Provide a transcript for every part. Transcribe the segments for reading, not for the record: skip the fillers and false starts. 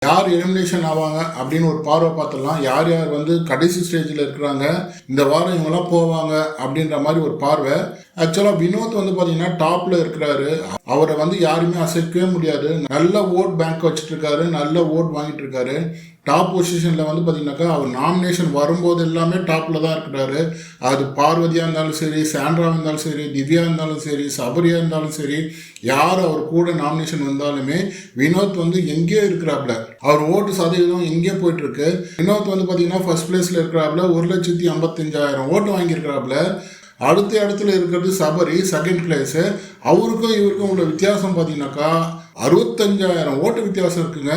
யார் எலிமினேஷன் ஆவாங்க அப்படின்னு ஒரு பார்வை பார்த்துடலாம். யார் யார் வந்து கடைசி ஸ்டேஜில் இருக்கிறாங்க, இந்த வாரம் இவங்கெல்லாம் போவாங்க அப்படின்ற மாதிரி ஒரு பார்வை. ஆக்சுவலாக வினோத் வந்து பார்த்தீங்கன்னா டாப்பில் இருக்கிறாரு. அவரை வந்து யாருமே அசைக்கவே முடியாது. நல்ல ஓட் பேங்க் வச்சுட்டு இருக்காரு, நல்ல ஓட் வாங்கிட்டு இருக்காரு. டாப் பொசிஷனில் வந்து பார்த்தீங்கன்னாக்கா அவர் நாமினேஷன் வரும்போது எல்லாமே டாப்பில் தான் இருக்கிறாரு. அது பார்வதியாக இருந்தாலும் சரி, சாண்ட்ராவாக இருந்தாலும் சரி, திவ்யா இருந்தாலும் சரி, சபரியாக இருந்தாலும் சரி, யார் அவர் கூட நாமினேஷன் வந்தாலுமே வினோத் வந்து எங்கேயோ இருக்கிறாப்புல. அவர் ஓட்டு சதவீதம் எங்கேயோ போயிட்டு இருக்கு. வினோத் வந்து பார்த்தீங்கன்னா ஃபர்ஸ்ட் பிளேஸில் இருக்கிறாப்புல 1,55,000 ஓட்டு வாங்கியிருக்கிறாப்புல. அடுத்த இடத்துல இருக்கிறது சபரி, செகண்ட் பிளேஸு. அவருக்கும் இவருக்கும் உள்ள வித்தியாசம் பார்த்தீங்கன்னாக்கா 65,000 ஓட்டு வித்தியாசம் இருக்குங்க.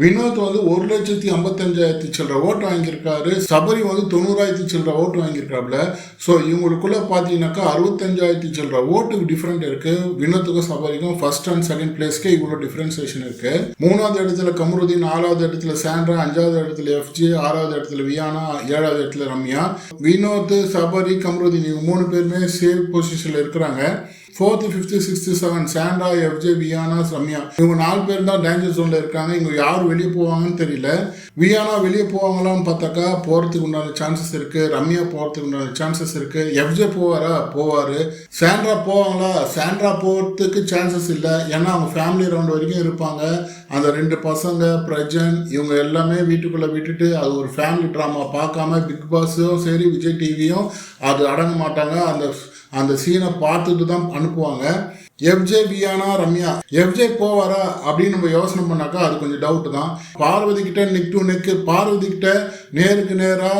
வினோத் வந்து 1,55,000 சில்லற ஓட்டு வாங்கியிருக்காரு. சபரி வந்து 90,000 சில்லற ஓட்டு வாங்கியிருக்காப்புல. ஸோ இவங்களுக்குள்ள பார்த்தீங்கன்னாக்கா 65,000 சில்லற ஓட்டுக்கு டிஃப்ரெண்ட் இருக்கு. வினோத்துக்கும் சபரிக்கும் ஃபர்ஸ்ட் அண்ட் செகண்ட் பிளேஸ்க்கே இவ்வளோ டிஃபரன்சியேஷன் இருக்கு. 3வது இடத்துல கமருதீன், 4வது இடத்துல சாண்ட்ரா, 5வது இடத்துல எஃப்ஜே, 6வது இடத்துல வியானா, 7வது இடத்துல ரம்யா. வினோத், சபரி, கமருதீன் இவங்க 3 பேருமே சேஃப் பொசிஷன்ல இருக்கிறாங்க. 4th, 5th, 6th, 7th Sandra, FJ, Viana, Ramya இவங்க 4 பேர் தான் டேஞ்சர் ஜோன்ல இருக்காங்க. இவங்க யார் வெளியே போவாங்கன்னு தெரியல. வியானா வெளியே போவாங்களான்னு பார்த்தாக்கா போறதுக்கு உண்டான சான்சஸ் இருக்கு. ரம்யா போறதுக்கு உண்டான சான்சஸ் இருக்கு. எஃப்ஜே போவாரு. சாண்ட்ரா போவாங்களா? சாண்ட்ரா போறதுக்கு சான்சஸ் இல்லை. ஏன்னா அவங்க ஃபேமிலி ரவுண்ட் வரைக்கும் இருப்பாங்க. அந்த 2 பசங்க பிரஜன் இவங்க எல்லாமே வீட்டுக்குள்ள விட்டுட்டு அது ஒரு ஃபேமிலி ட்ராமா பார்க்காம பிக் பாஸும் சரி விஜய் டிவியும் அது அடங்க மாட்டாங்க. அந்த சீனை பார்த்துட்டு தான் அனுப்புவாங்க. எஃப்ஜே, வியானா, ரம்யா. எஃப்ஜே போவாரா அப்படின்னு நம்ம யோசனை பண்ணாக்கா அது கொஞ்சம் டவுட் தான். பார்வதி கிட்ட நெக் டு நெக், பார்வதி கிட்ட நேருக்கு நேரா,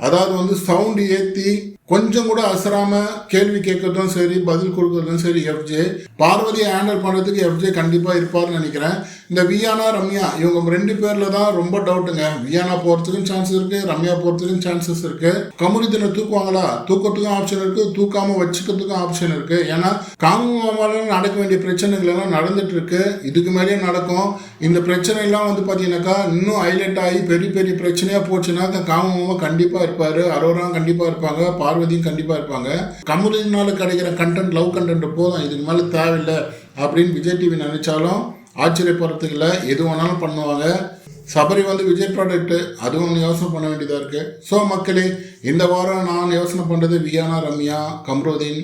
அதாவது வந்து சவுண்டு ஏற்றி கொஞ்சம் கூட அசராம கேள்வி கேட்கறதும் சரி, பதில் கொடுக்கறதும் சரி எஃப்ஜே. பார்வதியை ஹேண்டில் பண்ணுறதுக்கு எஃப்ஜே கண்டிப்பாக இருப்பார்னு நினைக்கிறேன். இந்த வியானா, ரம்யா இவங்க 2 பேர்ல தான் ரொம்ப டவுட்டுங்க. வியானா போகிறதுக்கும் சான்ஸ் இருக்கு, ரம்யா போகிறதுக்கும் சான்சஸ் இருக்கு. கமருதீனை தூக்குவாங்களா? தூக்கிறதுக்கும் ஆப்ஷன் இருக்கு, தூக்காம வச்சுக்கிறதுக்கும் ஆப்ஷன் இருக்கு. ஏன்னா காங்கமால நடக்க வேண்டிய பிரச்சனைகள் எல்லாம் நடந்துட்டு இருக்கு. இதுக்கு மேலேயே நடக்கும். இந்த பிரச்சனை எல்லாம் வந்து பார்த்தீங்கன்னாக்கா இன்னும் ஹைலைட் ஆகி பெரிய பெரிய பிரச்சனையா போச்சுன்னா காங்கமாமா கண்டிப்பா இருப்பாரு, அரோரா கண்டிப்பா இருப்பாங்க, பார்வதியும் கண்டிப்பா இருப்பாங்க. கமருதீனால கிடைக்கிற கண்டென்ட் லவ் கண்டென்ட் போதும், இதுக்கு மேலே தேவையில்லை அப்படின்னு விஜய் டிவி நினைச்சாலும் ஆச்சரியப்படுறதுக்கு இல்லை. எது வேணாலும் பண்ணுவாங்க. சபரி வந்து விஜய் ப்ராடக்ட், அதுவும் ஒன்று யோசனை பண்ண வேண்டியதாக இருக்கு. ஸோ மக்களே, இந்த வாரம் நான் யோசனை பண்ணுறது வியானா, ரம்யா, கமருதீன்,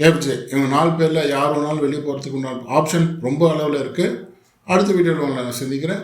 எஃப்ஜே இவங்க 4 பேரில் யார் வேணாலும் வெளியே போகிறதுக்கு உண்டான ஆப்ஷன் ரொம்ப அளவில் இருக்குது. அடுத்த வீடியோவில் நான் சந்திக்கிறேன்.